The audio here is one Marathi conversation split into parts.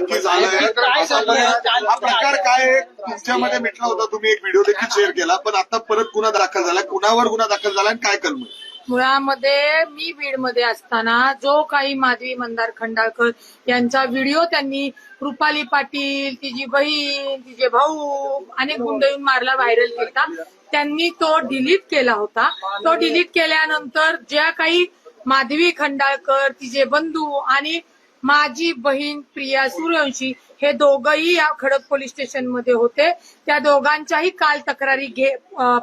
नक्की झालंय. हा प्रकार काय आहे तुमच्यामध्ये मिटला होता, तुम्ही एक व्हिडिओ देखील शेअर केला, पण आता परत गुन्हा दाखल झाला. कुणावर गुन्हा दाखल झाला आणि काय कलम? मुळामध्ये मी बीडमध्ये असताना जो काही माधवी मंदार खंडाळकर यांचा व्हिडिओ त्यांनी रुपाली पाटील, तिची बहीण, तिचे भाऊ अनेक गुंड येऊन मारला, व्हायरल केला, त्यांनी तो डिलीट केला होता. तो डिलीट केल्यानंतर ज्या काही माधवी खंडाळकर, तिचे बंधू आणि माझी बहीण प्रिया सूर्यवंशी हे दोघंही या खडक पोलीस स्टेशनमध्ये होते. त्या दोघांच्याही काल तक्रारी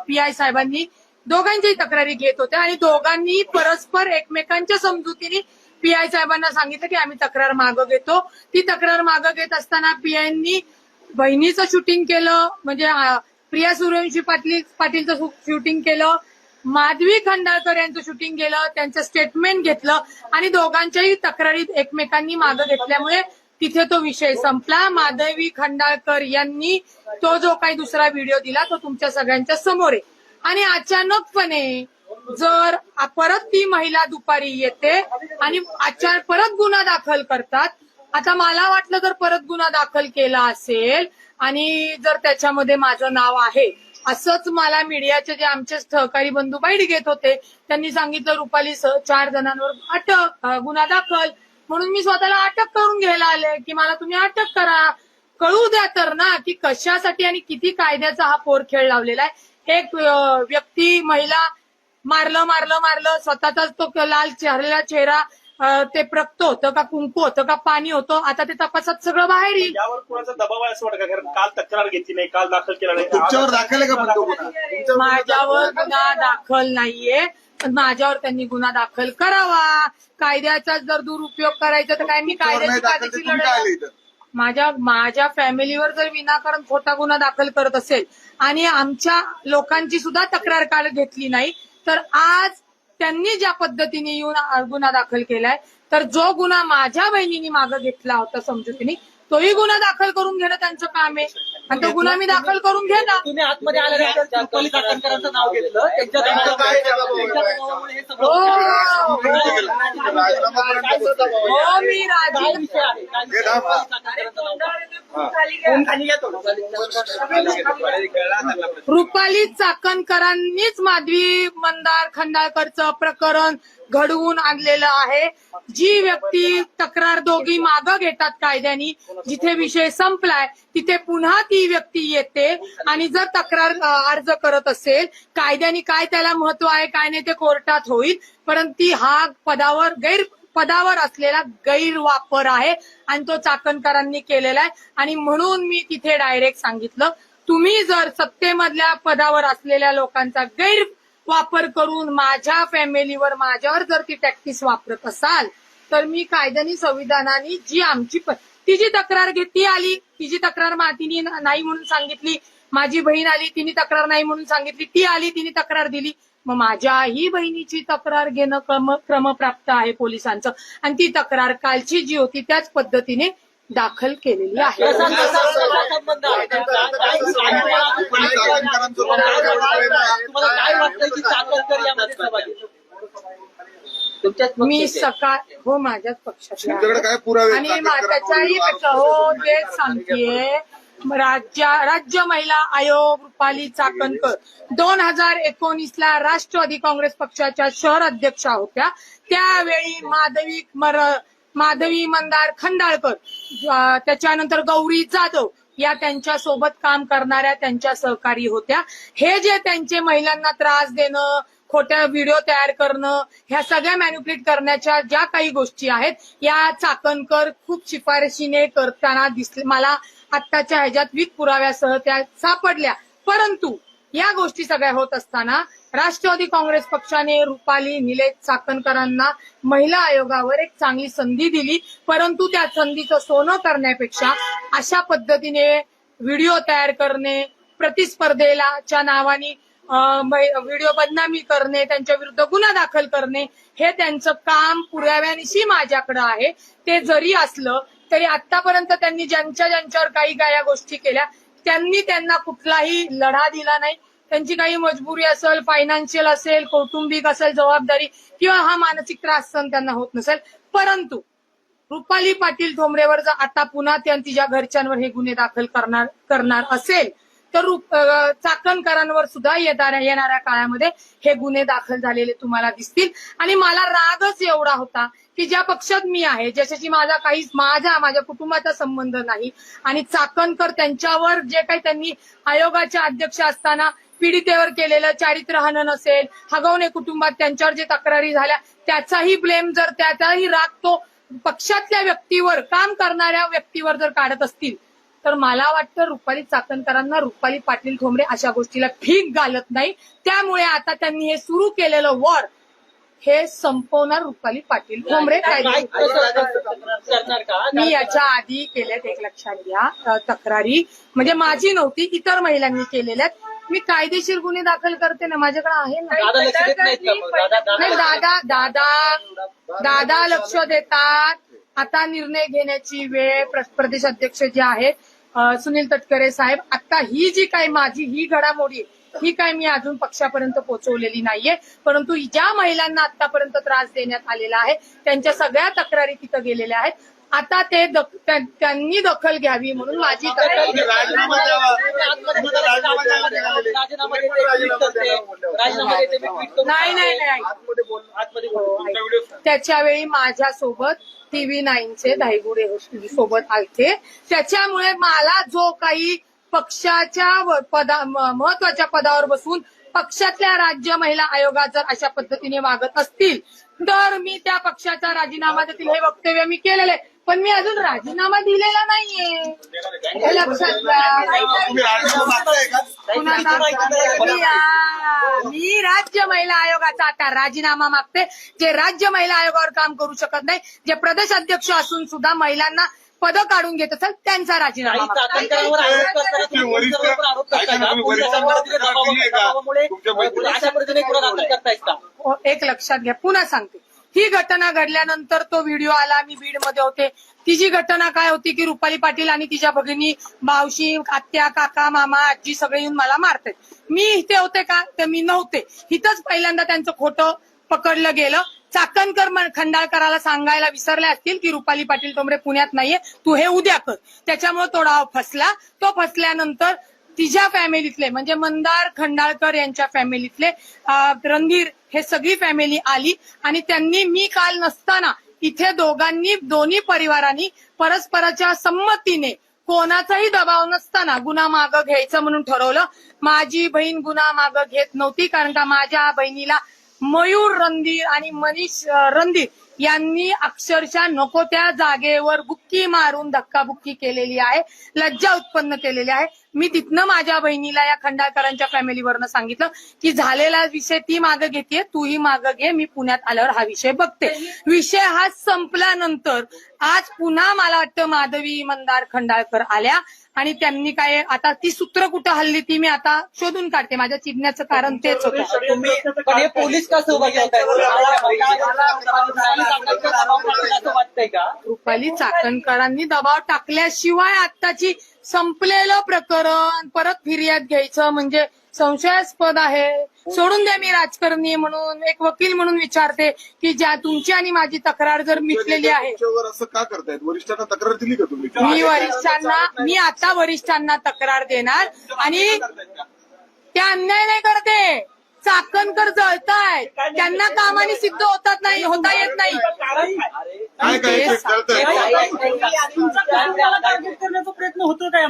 पीआय साहेबांनी दोघांच्याही तक्रारी घेत होत्या आणि दोघांनी परस्पर एकमेकांच्या समजुतीने पीआय साहेबांना सांगितलं की आम्ही तक्रार मागं घेतो. ती तक्रार मागं घेत असताना पीआयनी बहिणीचं शूटिंग केलं, म्हणजे प्रिया सूर्यवंशी पाटीलचं शूटिंग केलं, माधवी खंडाळकर यांचं शूटिंग केलं, त्यांचं स्टेटमेंट घेतलं आणि दोघांच्याही तक्रारी एकमेकांनी मागं घेतल्यामुळे तिथे तो विषय संपला. माधवी खंडाळकर यांनी तो जो काही दुसरा व्हिडिओ दिला तो तुमच्या सगळ्यांच्या समोर आहे आणि अचानकपणे जर परत ती महिला दुपारी येते आणि परत गुन्हा दाखल करतात. आता मला वाटलं जर परत गुन्हा दाखल केला असेल आणि जर त्याच्यामध्ये माझं नाव आहे असंच मला मीडियाचे जे आमचे सहकारी बंधू बाईट घेत होते त्यांनी सांगितलं रुपाली 4 जणांवर अटक, गुन्हा दाखल. म्हणून मी स्वतःला अटक करून घ्यायला आले की मला तुम्ही अटक करा, कळू द्या तर ना की कशासाठी आणि किती कायद्याचा हा पोरखेळ लावलेला आहे. एक व्यक्ती महिला मारलं स्वतःचाच तो लाल चेहऱ्याला चेहरा ते प्रक्त होतं का कुंकू होतं का पाणी होतं, आता ते तपासात सगळं बाहेर येईल. यावर कोणाचा दबाव आहे असं वाटतं का? कारण काल तक्रार घेतली नाही, काल दाखल केला नाही. तुमच्यावर दाखल आहे का पण तो गुन्हा? माझ्यावर गुन्हा दाखल नाहीये, पण माझ्यावर त्यांनी गुन्हा दाखल करावा. कायद्याचा जर दुरुपयोग करायचा तर काय मी कायद्याची लढाई माझ्या फॅमिलीवर जर विनाकारण खोटा गुन्हा दाखल करत असेल आणि आमच्या लोकांची सुद्धा तक्रार काल घेतली नाही तर आज त्यांनी ज्या पद्धतीने येऊन गुन्हा दाखल केलाय तर जो गुन्हा माझ्या बहिणीने मागे घेतला होता समजुतीने तोही गुन्हा दाखल करून घेणं त्यांचं काम आहे आणि तो गुन्हा मी दाखल करून घेणार. तुम्ही आतमध्ये आल्यानंतर पोलीस चाकणकरांचं नाव घेतलं, रुपाली चाकणकरांनीच माधवी मंदार खंडाळकरचं प्रकरण घडवून आणलेलं आहे. जी व्यक्ती तक्रार दोघी मागं घेतात कायद्याने, जिथे विषय संपलाय तिथे पुन्हा ती व्यक्ती येते आणि जर तक्रार अर्ज करत असेल कायद्याने काय त्याला महत्व आहे काय नाही ते कोर्टात होईल, परंतु हा पदावर असलेला गैरवापर आहे आणि तो चाकणकरांनी केलेला आहे. आणि म्हणून मी तिथे डायरेक्ट सांगितलं तुम्ही जर सत्तेमधल्या पदावर असलेल्या लोकांचा गैरवापर करून माझ्या फॅमिलीवर माझ्यावर जर ती टॅक्टिस वापरत असाल तर मी कायद्याने संविधानाने जी आमची तिची तक्रार घेतली आली, तिची तक्रार तिने नाही म्हणून सांगितली, माझी बहीण आली तिने तक्रार नाही म्हणून सांगितली, ती आली तिने तक्रार दिली, मग माझ्याही बहिणीची तक्रार घेणं क्रमप्राप्त आहे पोलिसांचं आणि ती तक्रार कालची जी होती त्याच पद्धतीने दाखल केलेली आहे. मी हो माझ्याच पक्षात आणि त्याच्याही पेक्षा हो तेच सांगतेय. राज्य महिला आयोग रुपाली चाकणकर 2019ला राष्ट्रवादी काँग्रेस पक्षाच्या शहर अध्यक्षा होत्या. त्यावेळी माधवी मंदार खंडाळकर, त्याच्यानंतर गौरी जाधव या त्यांच्या सोबत काम करणाऱ्या त्यांच्या सहकारी होत्या. हे जे त्यांचे महिलांना त्रास देणं, खोट्या व्हिडिओ तयार करणं, ह्या सगळ्या मॅन्युप्लेट करण्याच्या ज्या काही गोष्टी आहेत या चाकणकर खूप शिफारशीने करताना दिसले मला. आत्ताच्या ह्याच्यात विथ पुराव्यासह त्या सापडल्या. परंतु या गोष्टी सगळ्या होत असताना राष्ट्रवादी काँग्रेस पक्षाने रुपाली निलेश चाकणकरांना महिला आयोगावर एक चांगली संधी दिली, परंतु त्या संधीचं सोनं करण्यापेक्षा अशा पद्धतीने व्हिडिओ तयार करणे, प्रतिस्पर्धेच्या नावाने व्हिडिओ बदनामी करणे, त्यांच्या विरुद्ध गुन्हा दाखल करणे हे त्यांचं काम पुराव्यानिशी माझ्याकडे आहे. ते जरी असलं तरी आतापर्यंत त्यांनी ज्यांच्यावर काही या गोष्टी केल्या त्यांना कुठलाही लढा दिला नाही. त्यांची काही मजबुरी असेल, फायनान्शियल असेल, कौटुंबिक असेल जबाबदारी किंवा हा मानसिक त्रास सहन त्यांना होत नसेल, परंतु रुपाली पाटील ठोंबरेवर जर आता पुन्हा तिच्या घरच्यांवर हे गुन्हे दाखल करणार असेल तर चाकणकरांवर सुद्धा येणाऱ्या काळामध्ये हे गुन्हे दाखल झालेले तुम्हाला दिसतील. आणि मला रागच एवढा होता की ज्या पक्षात मी आहे, ज्याच्याशी माझ्या कुटुंबाचा संबंध नाही, आणि चाकणकर त्यांच्यावर जे काही त्यांनी आयोगाचे अध्यक्ष असताना पीडितेवर केलेलं चारित्र्यहनन असेल, हगवणे कुटुंबात त्यांच्यावर जे तक्रारी झाल्या त्याचाही ब्लेम जर त्याचाही राग तो पक्षातल्या व्यक्तीवर, काम करणाऱ्या व्यक्तीवर जर काढत असतील तर मला वाटतं रुपाली चाकणकरांना रुपाली पाटील ठोंबरे अशा गोष्टीला ठीक घालत नाही. त्यामुळे आता त्यांनी हे सुरू केलेलं वॉर हे संपवणार रुपाली पाटील ठोंबरे. करणार का? मी याच्या आधी केल्यात, एक लक्षात घ्या, तक्रारी म्हणजे माझी नव्हती, इतर महिलांनी केलेल्या. मी कायदेशीर गुन्हे दाखल करते ना, माझ्याकडे आहे ना. दादा लक्ष देत नाहीत का मग? नाही, दादा लक्ष देतात. आता निर्णय घेण्याची वेळ प्रदेश अध्यक्ष जे आहेत सुनील तटकरे साहेब, आता ही जी काही माझी ही घडामोडी ही काय मी अजून पक्षापर्यंत पोहोचवलेली नाहीये, परंतु ज्या महिलांना आतापर्यंत त्रास देण्यात आलेला आहे त्यांच्या सगळ्या तक्रारी तिथं गेलेल्या आहेत. आता ते त्यांनी दखल घ्यावी म्हणून माझी राजीनामा नाही. त्याच्यावेळी माझ्यासोबत TV9चे धायगुडे सोबत आलते. त्याच्यामुळे मला जो काही पक्षाच्या महत्वाच्या पदावर बसून पक्षातल्या राज्य महिला आयोगात जर अशा पद्धतीने वागत असतील तर मी त्या पक्षाचा राजीनामा देतील हे वक्तव्य मी केलेलं आहे. पण मी अजून राजीनामा दिलेला नाहीये, हे लक्षात घ्या. मी राज्य महिला आयोगाचा आता राजीनामा मागते. जे राज्य महिला आयोगावर काम करू शकत नाही, जे प्रदेश अध्यक्ष असून सुद्धा महिलांना पद काढून घेत असेल त्यांचा राजीनामा एक लक्षात घ्या. पुन्हा सांगते, ही घटना घडल्यानंतर तो व्हिडिओ आला, मी बीडमध्ये होते. ती जी घटना काय होती की रुपाली पाटील आणि तिच्या भगिनी, मावशी, आत्या, काका, मामा, आजी सगळे येऊन मला मारतात. मी इथे होते का? तर मी नव्हते. इथंच पहिल्यांदा त्यांचं खोटं पकडलं गेलं. चाकणकर खंडाळकराला सांगायला विसरले असतील की रुपाली पाटील ठोंबरे पुण्यात नाहीये, तू हे उद्या कर. त्याच्यामुळे तो डाव फसला. तो फसल्यानंतर तिच्या फॅमिलीतले म्हणजे मंदार खंडाळकर यांच्या फॅमिलीतले रणधीर हे सगळी फॅमिली आली आणि त्यांनी मी काल नसताना इथे दोन्ही परिवारांनी परस्पराच्या संमतीने कोणाचाही दबाव नसताना गुन्हा मागं घ्यायचं म्हणून ठरवलं. माझी बहीण गुन्हा मागं घेत नव्हती, कारण का माझ्या बहिणीला मयूर रणधीर आणि मनीष रणधीर यांनी अक्षरशः नको त्या जागेवर बुक्की मारून धक्काबुक्की केलेली आहे, लज्जा उत्पन्न केलेली आहे. मी तिथनं माझ्या बहिणीला या खंडाळकरांच्या फॅमिलीवरनं सांगितलं की झालेला विषय ती मागं घेतेय, तूही मागं घे, मी पुण्यात आल्यावर हा विषय बघते. विषय हा संपल्यानंतर आज पुन्हा मला वाटतं माधवी मंदार खंडाळकर आल्या आणि त्यांनी काय आता ती सूत्र कुठं हल्ली ती मी आता शोधून काढते. माझ्या चिडण्याचं कारण तेच होतं. पण हे पोलीस का सहभागी होत वाटतंय का? रुपाली चाकणकरांनी दबाव टाकल्याशिवाय आत्ताची संपलेलं प्रकरण परत फिर्याद घ्यायचं म्हणजे संशयास्पद आहे. सोडून द्या, मी राजकारणी म्हणून एक वकील म्हणून विचारते की ज्या तुमची आणि माझी तक्रार जर मिटलेली आहे. असं का करतायत? वरिष्ठांना तक्रार दिली का तुम्ही? मी आता वरिष्ठांना तक्रार देणार आणि त्या अन्याय नाही करते. चाकणकर जळतायत, त्यांना कामाने सिद्ध होता येत नाही.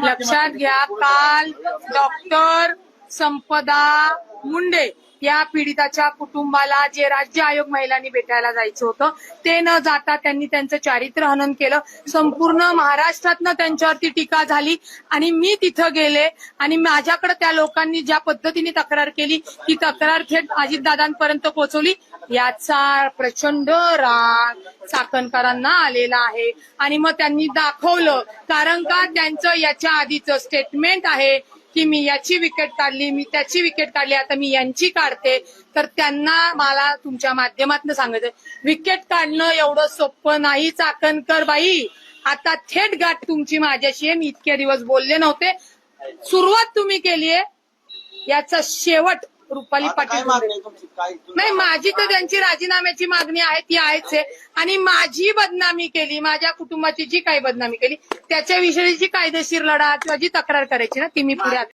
लक्षात घ्या, काल डॉक्टर संपदा मुंडे या पीडिताच्या कुटुंबाला जे राज्य आयोग महिलांनी भेटायला जायचं होतं ते न जाता त्यांनी त्यांचं चारित्र्य हनन केलं. संपूर्ण महाराष्ट्रातनं त्यांच्यावरती टीका झाली आणि मी तिथं गेले आणि माझ्याकडे त्या लोकांनी ज्या पद्धतीने तक्रार केली ती तक्रार थेट अजितदादांपर्यंत पोहोचवली. याचा प्रचंड राग चाकणकरांना आलेला आहे आणि मग त्यांनी दाखवलं, कारण का त्यांचं याच्या आधीचं स्टेटमेंट आहे की मी याची विकेट काढली, मी त्याची विकेट काढली, आता मी यांची काढते. तर त्यांना मला तुमच्या माध्यमातून सांगायचं, विकेट काढणं एवढं सोपं नाही चाकणकर बाई. आता थेट गाठ तुमची माझ्याशी आहे. मी इतके दिवस बोलले नव्हते, सुरुवात तुम्ही केलीये, याचा शेवट रुपाली पाटील नाही, माझी तर त्यांची राजीनाम्याची मागणी आहे ती आहेच आहे. आणि माझी बदनामी केली, माझ्या कुटुंबाची जी काही बदनामी केली त्याच्याविषयीची कायदेशीर लढा किंवा जी तक्रार करायची ना ती मी पुढे